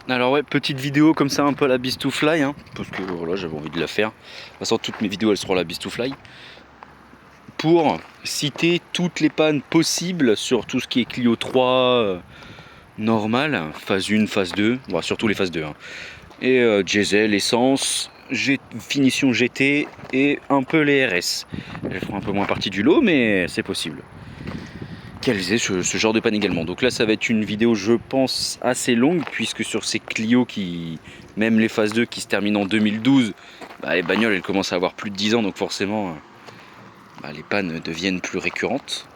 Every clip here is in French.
Alors ouais, petite vidéo comme ça un peu à la Beast to Fly, hein, parce que voilà, j'avais envie de la faire. De toute façon, toutes mes vidéos elles seront à la Beast to Fly. Pour citer toutes les pannes possibles sur tout ce qui est Clio 3 normal, phase 1, phase 2, bon, surtout les phases 2. Hein. Et diesel, essence, finition GT et un peu les RS. Elles feront un peu moins partie du lot, mais c'est possible. Qu'elles aient ce genre de panne également. Donc là, ça va être une vidéo, je pense, assez longue, puisque sur ces Clio qui, même les phases 2 qui se terminent en 2012, bah, les bagnoles elles commencent à avoir plus de 10 ans, donc forcément, bah, les pannes deviennent plus récurrentes.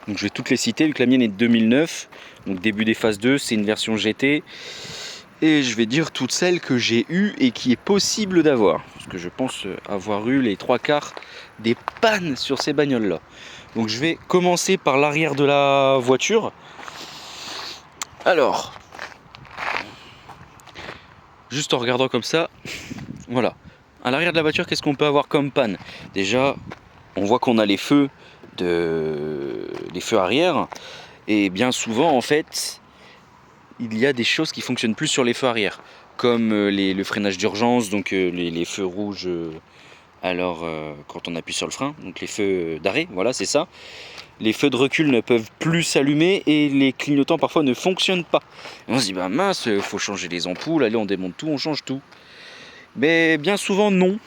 Donc je vais toutes les citer, vu que la mienne est de 2009, donc début des phases 2, c'est une version GT. Et je vais dire toutes celles que j'ai eues et qui est possible d'avoir. Parce que je pense avoir eu les 3/4 des pannes sur ces bagnoles là. Donc je vais commencer par l'arrière de la voiture. Alors, juste en regardant comme ça, voilà. À l'arrière de la voiture, qu'est-ce qu'on peut avoir comme panne? Déjà, on voit qu'on a les feux arrière. Et bien souvent, en fait, il y a des choses qui fonctionnent plus sur les feux arrière. Comme le freinage d'urgence, donc les feux rouges quand on appuie sur le frein, donc les feux d'arrêt, voilà, c'est ça. Les feux de recul ne peuvent plus s'allumer et les clignotants parfois ne fonctionnent pas. Et on se dit, bah mince, faut changer les ampoules, allez, on démonte tout, on change tout. Mais bien souvent, non.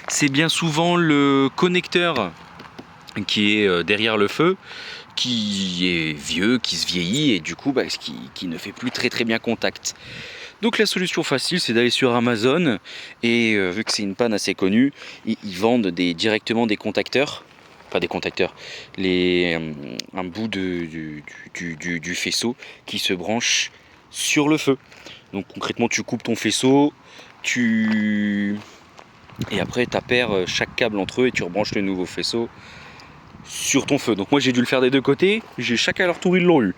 C'est bien souvent le connecteur qui est derrière le feu, qui est vieux, qui se vieillit et du coup, qui ne fait plus très bien contact. Donc la solution facile, c'est d'aller sur Amazon et vu que c'est une panne assez connue, ils vendent directement des contacteurs, pas des contacteurs, un bout du faisceau qui se branche sur le feu. Donc concrètement, tu coupes ton faisceau, et après tu appaires chaque câble entre eux et tu rebranches le nouveau faisceau sur ton feu. Donc moi j'ai dû le faire des deux côtés, chacun à leur tour ils l'ont eu,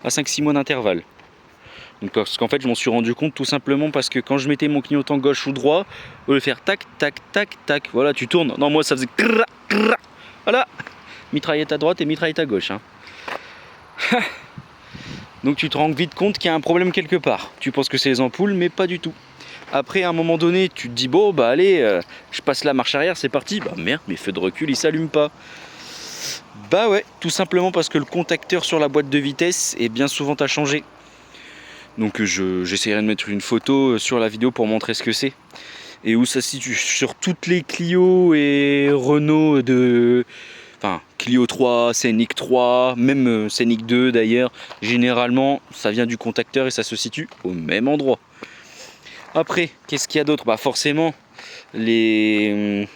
à 5-6 mois d'intervalle. Donc parce qu'en fait je m'en suis rendu compte tout simplement parce que quand je mettais mon clignotant gauche ou droit, au lieu de faire tac tac tac tac, voilà tu tournes, non moi ça faisait crrra, crrra, voilà, mitraillette à droite et mitraillette à gauche. Hein. Donc tu te rends vite compte qu'il y a un problème quelque part. Tu penses que c'est les ampoules mais pas du tout. Après à un moment donné tu te dis bon bah allez, je passe la marche arrière, c'est parti, bah merde mes feux de recul ils s'allument pas. Bah ouais, tout simplement parce que le contacteur sur la boîte de vitesse est bien souvent à changer. Donc j'essaierai de mettre une photo sur la vidéo pour montrer ce que c'est. Et où ça se situe sur toutes les Clio et Renault Enfin, Clio 3, Scénic 3, même Scénic 2 d'ailleurs. Généralement, ça vient du contacteur et ça se situe au même endroit. Après, qu'est-ce qu'il y a d'autre? Bah forcément, les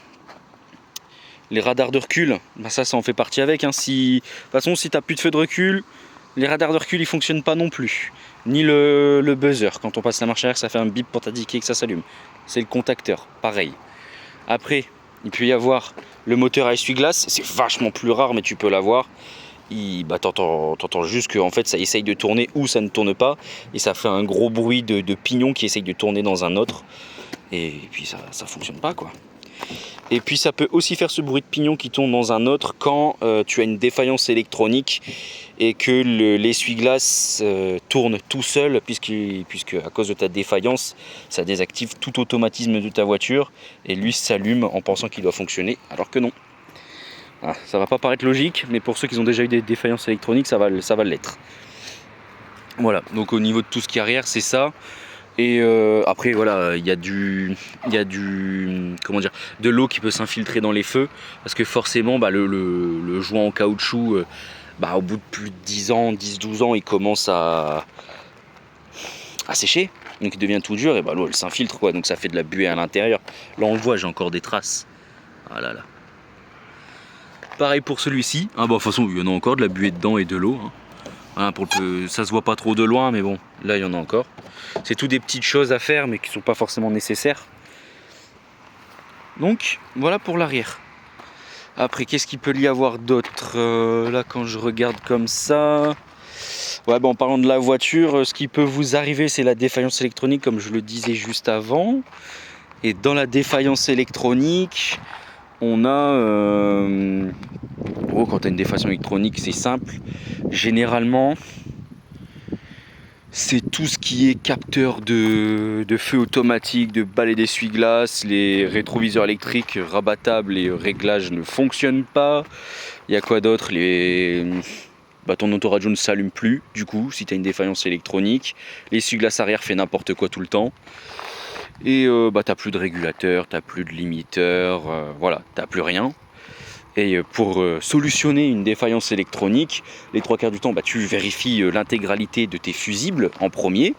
radars de recul, bah ça en fait partie avec. Hein. De toute façon, si tu n'as plus de feu de recul, les radars de recul ils fonctionnent pas non plus. Ni le buzzer, quand on passe la marche arrière, ça fait un bip pour t'indiquer que ça s'allume. C'est le contacteur, pareil. Après, il peut y avoir le moteur à essuie-glace, c'est vachement plus rare, mais tu peux l'avoir. T'entends juste que en fait, ça essaye de tourner ou ça ne tourne pas, et ça fait un gros bruit de pignon qui essaye de tourner dans un autre. Et puis ça fonctionne pas quoi. Et puis ça peut aussi faire ce bruit de pignon qui tourne dans un autre quand tu as une défaillance électronique et que l'essuie-glace tourne tout seul puisque à cause de ta défaillance, ça désactive tout automatisme de ta voiture et lui s'allume en pensant qu'il doit fonctionner alors que non. Voilà, ça va pas paraître logique, mais pour ceux qui ont déjà eu des défaillances électroniques, ça va l'être. Voilà, donc au niveau de tout ce qui est arrière, c'est ça. Et après voilà, il y a de l'eau qui peut s'infiltrer dans les feux parce que forcément le joint en caoutchouc au bout de plus de 10 ans, 10-12 ans, il commence à sécher, donc il devient tout dur et l'eau elle s'infiltre quoi, donc ça fait de la buée à l'intérieur. Là on le voit, j'ai encore des traces. Ah là là. Pareil pour celui-ci. Ah de toute façon il y en a encore de la buée dedans et de l'eau. Hein. Voilà, ça se voit pas trop de loin, mais bon, là il y en a encore. C'est tout des petites choses à faire, mais qui sont pas forcément nécessaires. Donc voilà pour l'arrière. Après, qu'est-ce qu'il peut y avoir d'autre là quand je regarde comme ça? Ouais, en parlant de la voiture, ce qui peut vous arriver, c'est la défaillance électronique, comme je le disais juste avant. Et dans la défaillance électronique, on a quand tu as une défaillance électronique, c'est simple. Généralement, C'est tout ce qui est capteur de feu automatique, de balai d'essuie-glace, les rétroviseurs électriques rabattables, les réglages ne fonctionnent pas. Il y a quoi d'autre? Ton autoradio ne s'allume plus, du coup, si tu as une défaillance électronique. L'essuie-glace arrière fait n'importe quoi tout le temps. Et t'as plus de régulateur, t'as plus de limiteur, voilà, t'as plus rien. Et pour solutionner une défaillance électronique, les 3/4 du temps, tu vérifies l'intégralité de tes fusibles en premier.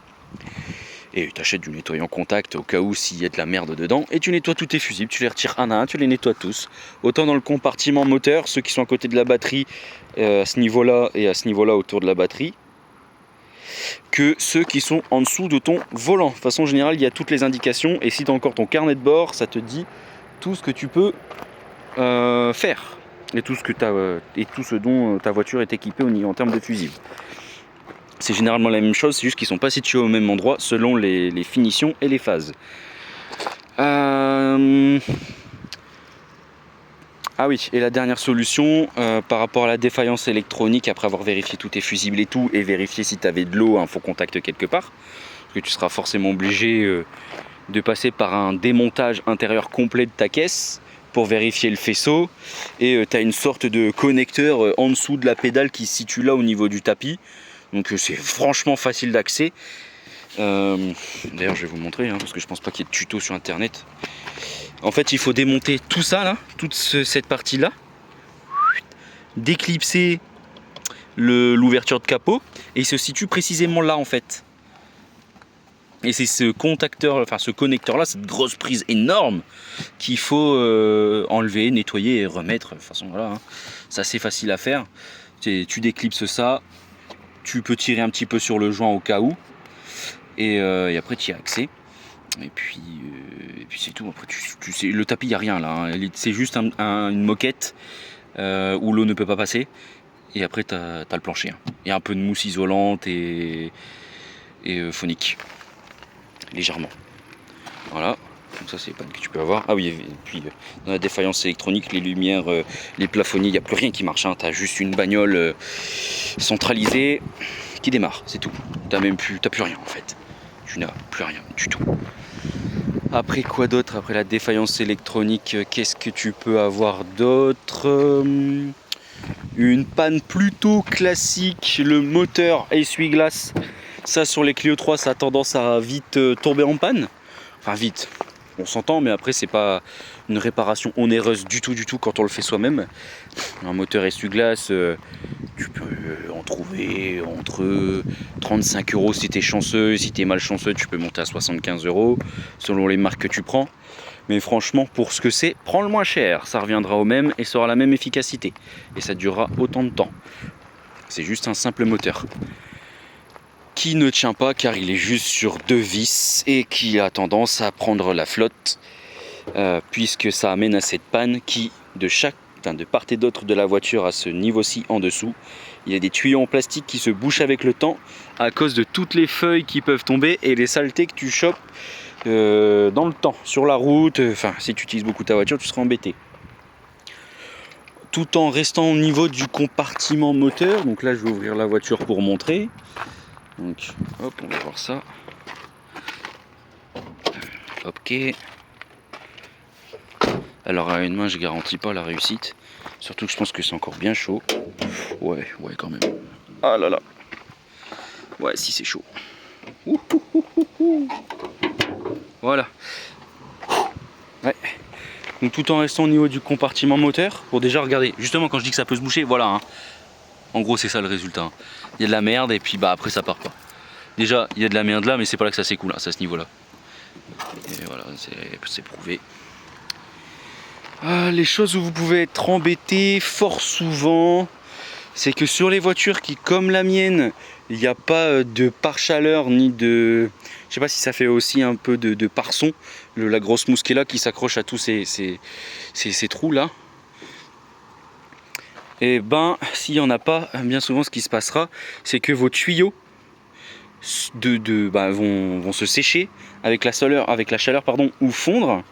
Et tu achètes du nettoyant contact au cas où s'il y a de la merde dedans. Et tu nettoies tous tes fusibles, tu les retires un à un, tu les nettoies tous. Autant dans le compartiment moteur, ceux qui sont à côté de la batterie, à ce niveau-là et à ce niveau-là autour de la batterie, que ceux qui sont en dessous de ton volant. De façon générale, il y a toutes les indications. Et si tu as encore ton carnet de bord, ça te dit tout ce que tu peux faire et tout ce dont ta voiture est équipée en termes de fusibles. C'est généralement la même chose, c'est juste qu'ils ne sont pas situés au même endroit selon les finitions et les phases. Ah oui, et la dernière solution par rapport à la défaillance électronique, après avoir vérifié tous tes fusibles et tout, et vérifié si tu avais de l'eau, un faux contact quelque part, parce que tu seras forcément obligé de passer par un démontage intérieur complet de ta caisse pour vérifier le faisceau, et tu as une sorte de connecteur en dessous de la pédale qui se situe là au niveau du tapis, donc c'est franchement facile d'accès. D'ailleurs je vais vous montrer parce que je pense pas qu'il y ait de tuto sur internet. En fait il faut démonter tout ça là, toute cette partie là, déclipser l'ouverture de capot, et il se situe précisément là en fait. Et c'est ce connecteur là, cette grosse prise énorme qu'il faut enlever, nettoyer et remettre. De toute façon voilà, c'est assez facile à faire. Tu déclipses ça, tu peux tirer un petit peu sur le joint au cas où, et après tu y as accès. Et puis c'est tout. Après tu sais, le tapis il n'y a rien là, c'est juste une moquette où l'eau ne peut pas passer. Et après tu as le plancher. Il y a un peu de mousse isolante et phonique. Légèrement. Voilà, donc ça c'est les pannes que tu peux avoir. Ah oui, et puis dans la défaillance électronique, les lumières, les plafonniers, il n'y a plus rien qui marche. Tu as juste une bagnole centralisée qui démarre, c'est tout. T'as plus rien en fait. Tu n'as plus rien du tout. Après quoi d'autre? Après la défaillance électronique, qu'est-ce que tu peux avoir d'autre? Une panne plutôt classique, le moteur essuie-glace. Ça sur les Clio 3, ça a tendance à vite tomber en panne. Enfin vite, on s'entend, mais après c'est pas une réparation onéreuse du tout quand on le fait soi-même. Un moteur essuie-glace, tu peux en trouver entre 35 € si t'es chanceux. Si t'es malchanceux, tu peux monter à 75 € selon les marques que tu prends. Mais franchement, pour ce que c'est, prends le moins cher, ça reviendra au même et ça aura la même efficacité. Et ça durera autant de temps. C'est juste un simple moteur qui ne tient pas car il est juste sur 2 vis et qui a tendance à prendre la flotte puisque ça amène à cette panne qui de part et d'autre de la voiture à ce niveau-ci en dessous, il y a des tuyaux en plastique qui se bouchent avec le temps à cause de toutes les feuilles qui peuvent tomber et les saletés que tu chopes dans le temps, sur la route. Enfin, si tu utilises beaucoup ta voiture, tu seras embêté. Tout en restant au niveau du compartiment moteur. Donc là, je vais ouvrir la voiture pour montrer. Donc, hop, on va voir ça. Ok. Alors à une main, je garantis pas la réussite. Surtout que je pense que c'est encore bien chaud. Ouais, quand même. Ah là là. Ouais, si c'est chaud. Voilà. Ouais. Donc tout en restant au niveau du compartiment moteur. Bon déjà, regardez. Justement, quand je dis que ça peut se boucher, voilà. En gros, c'est ça le résultat. Il y a de la merde et puis après ça part pas. Déjà, il y a de la merde là, mais c'est pas là que ça s'écoule, c'est à ce niveau-là. Et voilà, c'est prouvé. Les choses où vous pouvez être embêté fort souvent, c'est que sur les voitures qui, comme la mienne, il n'y a pas de pare-chaleur ni de... Je sais pas si ça fait aussi un peu de pare-son, la grosse mousse qui est là, qui s'accroche à tous ces trous là. Et s'il n'y en a pas, bien souvent ce qui se passera, c'est que vos tuyaux vont se sécher avec la chaleur ou fondre.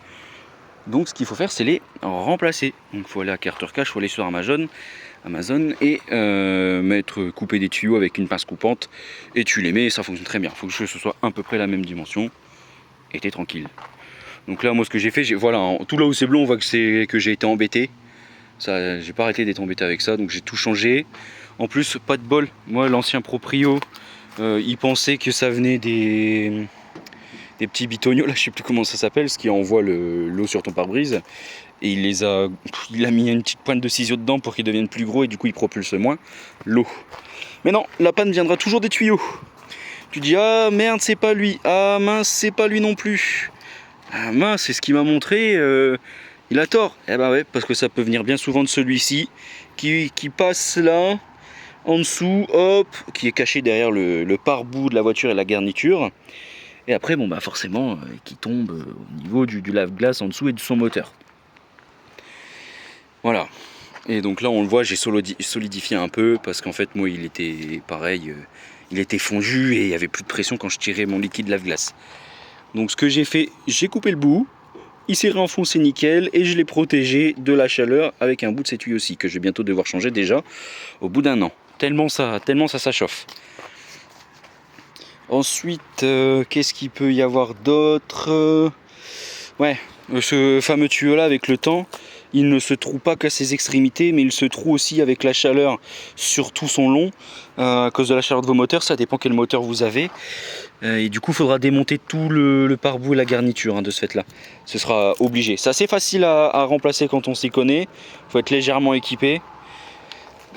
Donc ce qu'il faut faire, c'est les remplacer. Donc il faut aller à Carter Cash, il faut aller sur Amazon, Amazon, et couper des tuyaux avec une pince coupante, et tu les mets et ça fonctionne très bien. Il faut que ce soit à peu près la même dimension et t'es tranquille. Donc là moi ce que j'ai fait, voilà, tout là où c'est bleu on voit que j'ai été embêté. Ça, j'ai pas arrêté d'être embêté avec ça, donc j'ai tout changé. En plus, pas de bol, moi l'ancien proprio, il pensait que ça venait des petits bitoniaux, là je sais plus comment ça s'appelle, ce qui envoie l'eau sur ton pare-brise. Et il a mis une petite pointe de ciseaux dedans pour qu'ils deviennent plus gros et du coup il propulse moins l'eau. Mais non, la panne viendra toujours des tuyaux. Tu dis ah merde c'est pas lui, ah mince c'est pas lui non plus. Ah mince c'est ce qu'il m'a montré, il a tort. Eh ben ouais, parce que ça peut venir bien souvent de celui-ci qui passe là, en dessous, hop, qui est caché derrière le pare-boue de la voiture et la garniture. Et après bon bah forcément qui tombe au niveau du lave-glace en dessous et de son moteur. Voilà. Et donc là on le voit, j'ai solidifié un peu parce qu'en fait moi il était pareil, il était fondu et il n'y avait plus de pression quand je tirais mon liquide lave-glace. Donc ce que j'ai fait, j'ai coupé le bout, il s'est réenfoncé nickel et je l'ai protégé de la chaleur avec un bout de cet tuyau aussi que je vais bientôt devoir changer déjà au bout d'un an. Tellement ça chauffe. Ensuite, qu'est-ce qu'il peut y avoir d'autre? Ouais, ce fameux tuyau là avec le temps, il ne se troue pas qu'à ses extrémités, mais il se troue aussi avec la chaleur sur tout son long, à cause de la chaleur de vos moteurs, ça dépend quel moteur vous avez. Et du coup, il faudra démonter tout le pare-boue et la garniture hein, de ce fait-là. Ce sera obligé. C'est assez facile à remplacer quand on s'y connaît. Il faut être légèrement équipé,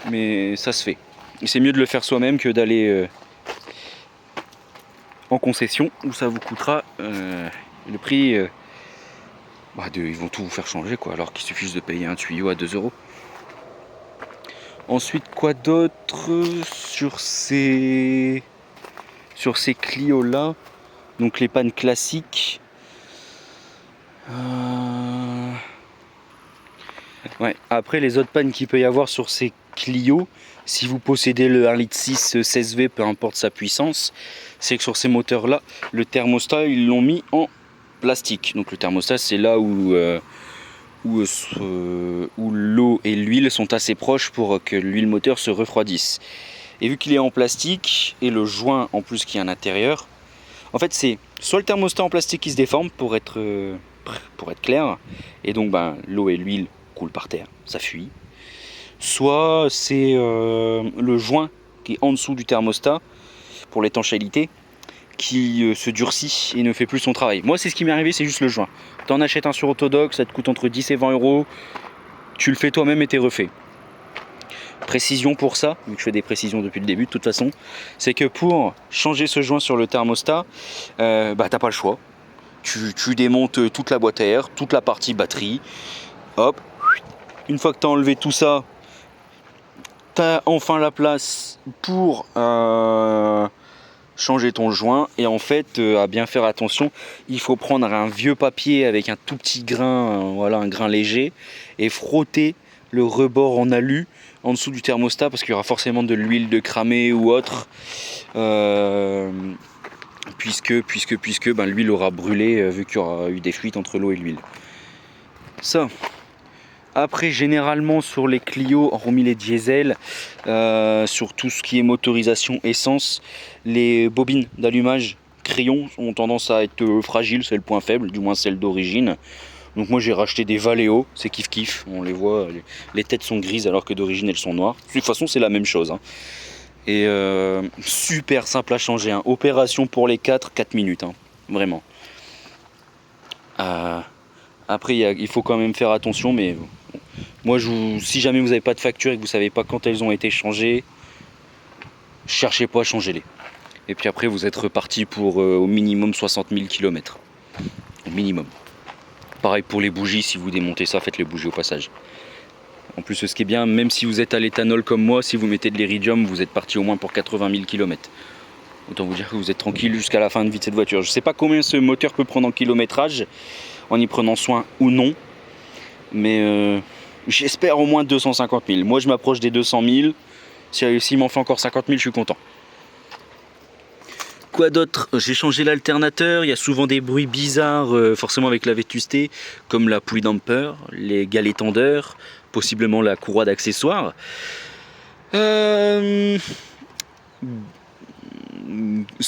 mais ça se fait. Et c'est mieux de le faire soi-même que d'aller en concession, où ça vous coûtera le prix... ils vont tout vous faire changer quoi, alors qu'il suffit juste de payer un tuyau à 2 €. Ensuite, quoi d'autre sur ces Clio là? Donc les pannes classiques. Ouais. Après les autres pannes qu'il peut y avoir sur ces Clio, si vous possédez le 1,6 litre 16V, peu importe sa puissance, c'est que sur ces moteurs là, le thermostat ils l'ont mis en plastique. Donc le thermostat c'est là où l'eau et l'huile sont assez proches pour que l'huile moteur se refroidisse. Et vu qu'il est en plastique et le joint en plus qui est à l'intérieur, en fait c'est soit le thermostat en plastique qui se déforme pour être clair, et donc l'eau et l'huile coulent par terre, ça fuit. Soit c'est le joint qui est en dessous du thermostat pour l'étanchéité qui se durcit et ne fait plus son travail. Moi c'est ce qui m'est arrivé, c'est juste le joint. T'en achètes un sur Autodoc, ça te coûte entre 10 et 20 €, tu le fais toi-même et t'es refait. Précision pour ça, vu que je fais des précisions depuis le début de toute façon, c'est que pour changer ce joint sur le thermostat, t'as pas le choix. Tu démontes toute la boîte à air, toute la partie batterie, hop, une fois que tu as enlevé tout ça, tu as enfin la place pour changer ton joint. Et en fait, à bien faire attention, il faut prendre un vieux papier avec un tout petit grain, un grain léger, et frotter le rebord en alu en dessous du thermostat parce qu'il y aura forcément de l'huile de cramé ou autre. Puisque l'huile aura brûlé vu qu'il y aura eu des fuites entre l'eau et l'huile. Ça. Après, généralement sur les Clio, hormis les diesel, sur tout ce qui est motorisation essence, les bobines d'allumage crayon ont tendance à être fragiles, c'est le point faible, du moins celle d'origine. Donc moi j'ai racheté des Valeo, c'est kiff kiff, on les voit, les têtes sont grises alors que d'origine elles sont noires. De toute façon c'est la même chose. Hein. Et super simple à changer, hein. Opération pour les 4 minutes, hein. Vraiment. Après il faut quand même faire attention, mais moi si jamais vous n'avez pas de facture et que vous ne savez pas quand elles ont été changées, cherchez pas à changer-les. Et puis après vous êtes reparti pour au minimum 60 000 km. Au minimum. Pareil pour les bougies, si vous démontez ça, faites les bougies au passage. En plus ce qui est bien, même si vous êtes à l'éthanol comme moi, si vous mettez de l'iridium, vous êtes parti au moins pour 80 000 km. Autant vous dire que vous êtes tranquille jusqu'à la fin de vie de cette voiture. Je ne sais pas combien ce moteur peut prendre en kilométrage, en y prenant soin ou non. Mais j'espère au moins 250 000. Moi je m'approche des 200 000. S'il m'en fait encore 50 000, je suis content. Quoi d'autre? J'ai changé l'alternateur, il y a souvent des bruits bizarres, forcément avec la vétusté, comme la poulie damper, les galets tendeurs, possiblement la courroie d'accessoires. Ce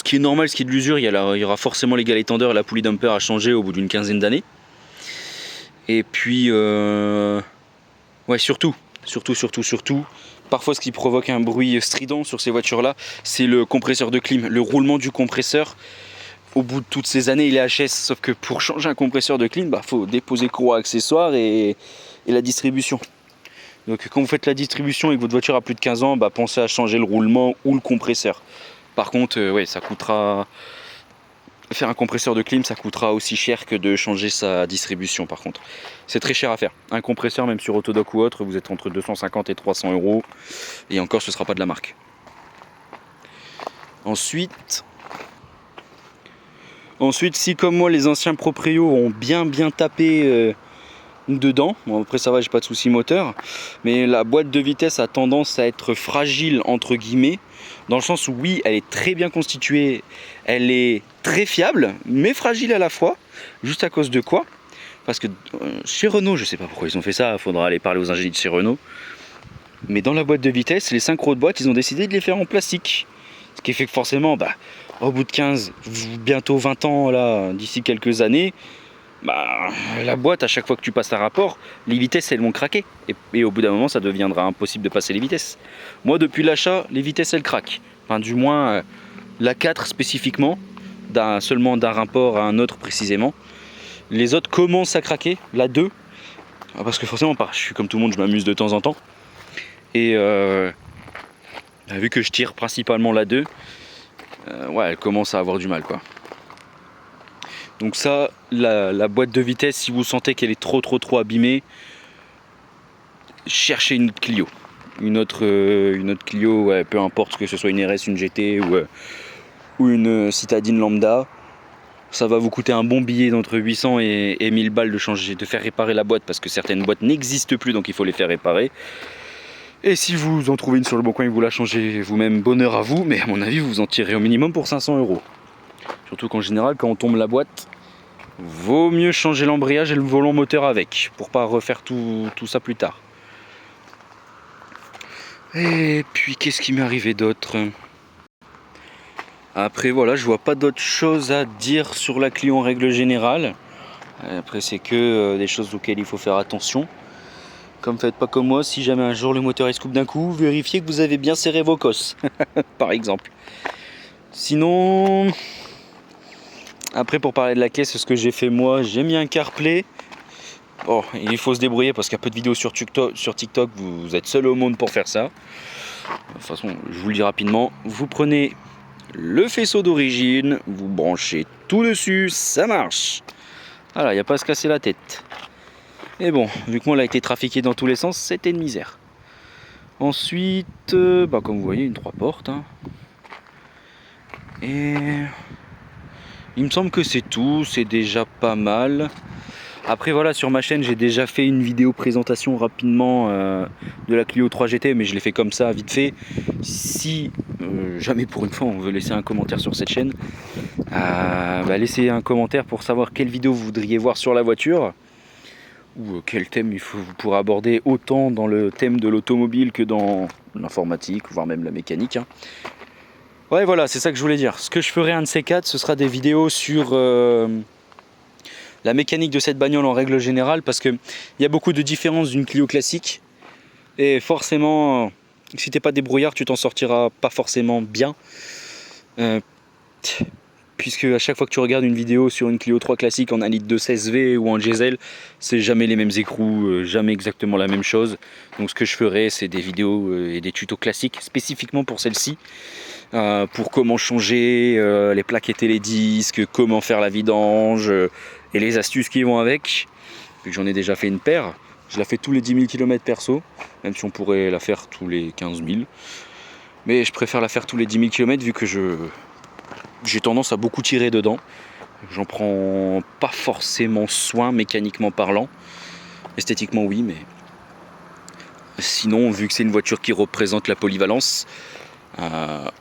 qui est normal, ce qui est de l'usure, il y aura forcément les galets tendeurs et la poulie dumper à changer au bout d'une quinzaine d'années. Et puis, ouais, surtout, parfois ce qui provoque un bruit strident sur ces voitures-là, c'est le compresseur de clim, le roulement du compresseur. Au bout de toutes ces années, il est HS, sauf que pour changer un compresseur de clim, faut déposer courroie accessoire et la distribution. Donc quand vous faites la distribution et que votre voiture a plus de 15 ans, pensez à changer le roulement ou le compresseur. Par contre, ouais, ça coûtera... Faire un compresseur de clim, ça coûtera aussi cher que de changer sa distribution par contre. C'est très cher à faire. Un compresseur, même sur Autodoc ou autre, vous êtes entre 250 et 300 €. Et encore, ce ne sera pas de la marque. Ensuite, si comme moi, les anciens proprios ont bien tapé dedans, bon, après ça va, j'ai pas de souci moteur, mais la boîte de vitesse a tendance à être fragile entre guillemets, dans le sens où oui, elle est très bien constituée, elle est très fiable, mais fragile à la fois. Juste à cause de quoi? Parce que chez Renault, je sais pas pourquoi ils ont fait ça, il faudra aller parler aux ingénieurs de chez Renault, mais dans la boîte de vitesse, les synchros de boîte, ils ont décidé de les faire en plastique, ce qui fait que forcément, au bout de 15, bientôt 20 ans là, d'ici quelques années, la boîte, à chaque fois que tu passes un rapport, les vitesses elles vont craquer et au bout d'un moment ça deviendra impossible de passer les vitesses. Moi depuis l'achat, les vitesses elles craquent, enfin du moins la 4 spécifiquement, seulement d'un rapport à un autre précisément. Les autres commencent à craquer, la 2, parce que forcément je suis comme tout le monde, je m'amuse de temps en temps et vu que je tire principalement la 2, ouais, elle commence à avoir du mal quoi. Donc ça, la boîte de vitesse, si vous sentez qu'elle est trop abîmée, cherchez une autre Clio. Une autre Clio, ouais, peu importe que ce soit une RS, une GT ou une citadine lambda. Ça va vous coûter un bon billet d'entre 800 et 1000 balles de faire réparer la boîte, parce que certaines boîtes n'existent plus, donc il faut les faire réparer. Et si vous en trouvez une sur le bon coin et que vous la changez vous-même, bonheur à vous, mais à mon avis vous en tirez au minimum pour 500 €. Surtout qu'en général, quand on tombe la boîte, vaut mieux changer l'embrayage et le volant moteur avec, pour pas refaire tout ça plus tard. Et puis qu'est-ce qui m'est arrivé d'autre? Après voilà, je vois pas d'autre chose à dire sur la Clio en règle générale. Après c'est que des choses auxquelles il faut faire attention. Comme faites pas comme moi, si jamais un jour le moteur il se coupe d'un coup, vérifiez que vous avez bien serré vos cosses, par exemple. Sinon... Après pour parler de la caisse, ce que j'ai fait moi, j'ai mis un CarPlay. Bon, il faut se débrouiller parce qu'il y a peu de vidéos sur TikTok, vous êtes seul au monde pour faire ça. De toute façon, je vous le dis rapidement, vous prenez le faisceau d'origine, vous branchez tout dessus, ça marche. Voilà, il n'y a pas à se casser la tête. Et bon, vu que moi, elle a été trafiqué dans tous les sens, c'était une misère. Ensuite, comme vous voyez, une 3 portes. Hein. Et il me semble que c'est tout, c'est déjà pas mal. Après voilà, sur ma chaîne j'ai déjà fait une vidéo présentation rapidement de la Clio 3 GT, mais je l'ai fait comme ça, vite fait. Si jamais pour une fois on veut laisser un commentaire sur cette chaîne, laissez un commentaire pour savoir quelle vidéo vous voudriez voir sur la voiture, ou quel thème vous pourrez aborder autant dans le thème de l'automobile que dans l'informatique, voire même la mécanique. Hein. Ouais voilà, c'est ça que je voulais dire. Ce que je ferai un de ces quatre, ce sera des vidéos sur la mécanique de cette bagnole en règle générale, parce qu'il y a beaucoup de différences d'une Clio classique. Et forcément, si t'es pas débrouillard, tu t'en sortiras pas forcément bien. Puisque à chaque fois que tu regardes une vidéo sur une Clio 3 classique en 1,2 litre 16V ou en diesel, c'est jamais les mêmes écrous, jamais exactement la même chose. Donc ce que je ferai, c'est des vidéos et des tutos classiques spécifiquement pour celle-ci. Pour comment changer les plaquettes et les disques, comment faire la vidange et les astuces qui vont avec. Vu que j'en ai déjà fait une paire, je la fais tous les 10 000 km perso, même si on pourrait la faire tous les 15 000. Mais je préfère la faire tous les 10 000 km vu que j'ai tendance à beaucoup tirer dedans. J'en prends pas forcément soin mécaniquement parlant. Esthétiquement oui, mais sinon vu que c'est une voiture qui représente la polyvalence,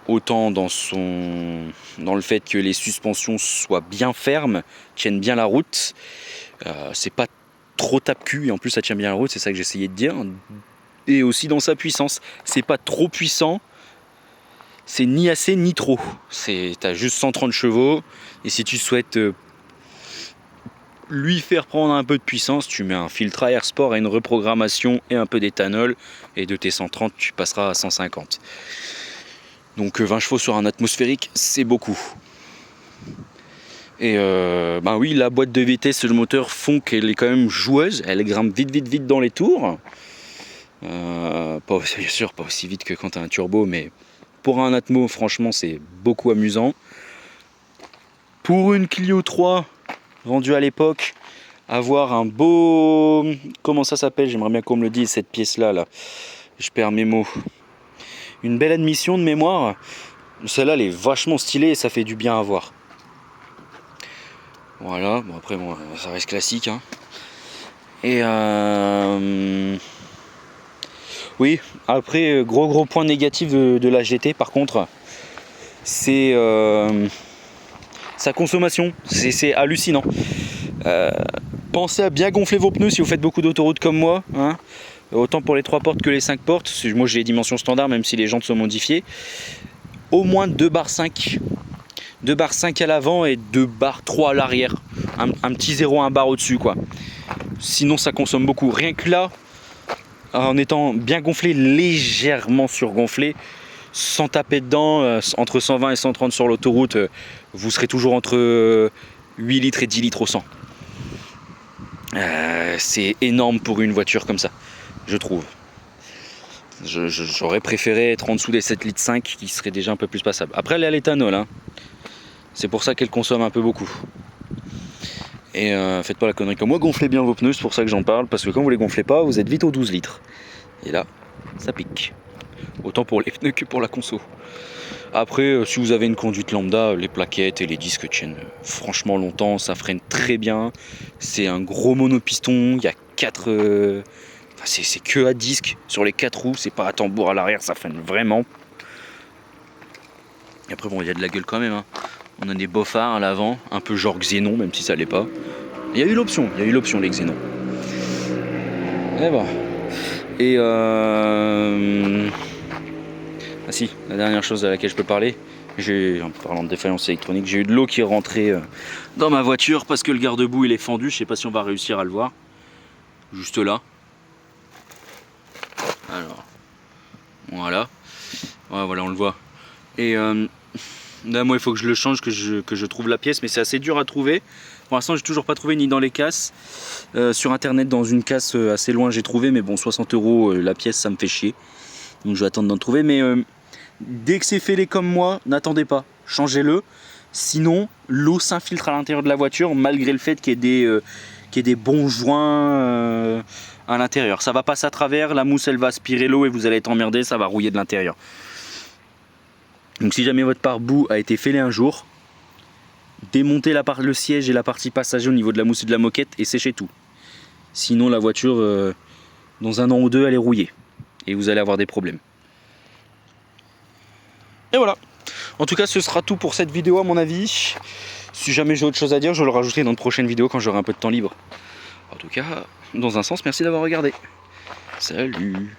autant dans le fait que les suspensions soient bien fermes, tiennent bien la route, c'est pas trop tape-cul et en plus ça tient bien la route, c'est ça que j'essayais de dire. Et aussi dans sa puissance, c'est pas trop puissant, c'est ni assez ni trop. T'as juste 130 chevaux et si tu souhaites lui faire prendre un peu de puissance, tu mets un filtre à air sport et une reprogrammation et un peu d'éthanol et de tes 130 tu passeras à 150. Donc 20 chevaux sur un atmosphérique, c'est beaucoup. Et ben oui, la boîte de vitesse et le moteur font qu'elle est quand même joueuse, elle grimpe vite dans les tours. Pas, bien sûr pas aussi vite que quand tu as un turbo, mais pour un Atmo franchement c'est beaucoup amusant. Pour une Clio 3 vendue à l'époque, avoir un beau... Comment ça s'appelle? J'aimerais bien qu'on me le dise cette pièce là. Je perds mes mots. Une belle admission de mémoire. Celle-là elle est vachement stylée et ça fait du bien à voir. Voilà, bon après bon, ça reste classique hein. Et oui, après gros point négatif de la GT par contre, c'est sa consommation, c'est hallucinant. Pensez à bien gonfler vos pneus si vous faites beaucoup d'autoroutes comme moi, hein. Autant pour les 3 portes que les 5 portes, moi j'ai les dimensions standards même si les jantes sont modifiées. Au moins 2 barres 5. 2 barres 5 à l'avant et 2 barres 3 à l'arrière. Un petit 0,1 bar au-dessus quoi. Sinon ça consomme beaucoup. Rien que là, en étant bien gonflé, légèrement surgonflé, sans taper dedans, entre 120 et 130 sur l'autoroute, vous serez toujours entre 8 litres et 10 litres au 100. C'est énorme pour une voiture comme ça, je trouve. J'aurais préféré être en dessous des 7 litres 5 qui serait déjà un peu plus passable. Après elle est à l'éthanol, hein. C'est pour ça qu'elle consomme un peu beaucoup. Et faites pas la connerie comme moi, gonflez bien vos pneus, c'est pour ça que j'en parle, parce que quand vous les gonflez pas, vous êtes vite aux 12 litres. Et là, ça pique. Autant pour les pneus que pour la conso. Après, si vous avez une conduite lambda, les plaquettes et les disques tiennent franchement longtemps, ça freine très bien. C'est un gros monopiston, il y a 4... c'est que à disque sur les 4 roues, c'est pas à tambour à l'arrière, ça freine vraiment. Et après bon, il y a de la gueule quand même, hein. On a des beaux phares à l'avant, un peu genre Xénon, même si ça l'est pas. Il y a eu l'option les Xénon. Et voilà. Et ah si, la dernière chose à laquelle je peux parler, en parlant de défaillance électronique, j'ai eu de l'eau qui est rentrée dans ma voiture parce que le garde-boue il est fendu, je sais pas si on va réussir à le voir. Juste là. Alors, voilà. Ouais, voilà, on le voit. Et là, moi il faut que je le change, que je trouve la pièce, mais c'est assez dur à trouver. Pour l'instant j'ai toujours pas trouvé ni dans les casses. Sur internet dans une casse assez loin j'ai trouvé, mais bon 60 € la pièce ça me fait chier. Donc je vais attendre d'en trouver, mais dès que c'est fêlé comme moi, n'attendez pas, changez-le. Sinon l'eau s'infiltre à l'intérieur de la voiture malgré le fait qu'il y ait des bons joints à l'intérieur. Ça va passer à travers, la mousse elle va aspirer l'eau et vous allez être emmerdé, ça va rouiller de l'intérieur. Donc si jamais votre pare-boue a été fêlé un jour, démontez le siège et la partie passager au niveau de la mousse et de la moquette et séchez tout. Sinon la voiture, dans 1 an ou 2, elle est rouillée. Et vous allez avoir des problèmes. Et voilà. En tout cas, ce sera tout pour cette vidéo à mon avis. Si jamais j'ai autre chose à dire, je le rajouterai dans une prochaine vidéo quand j'aurai un peu de temps libre. En tout cas, dans un sens, merci d'avoir regardé. Salut!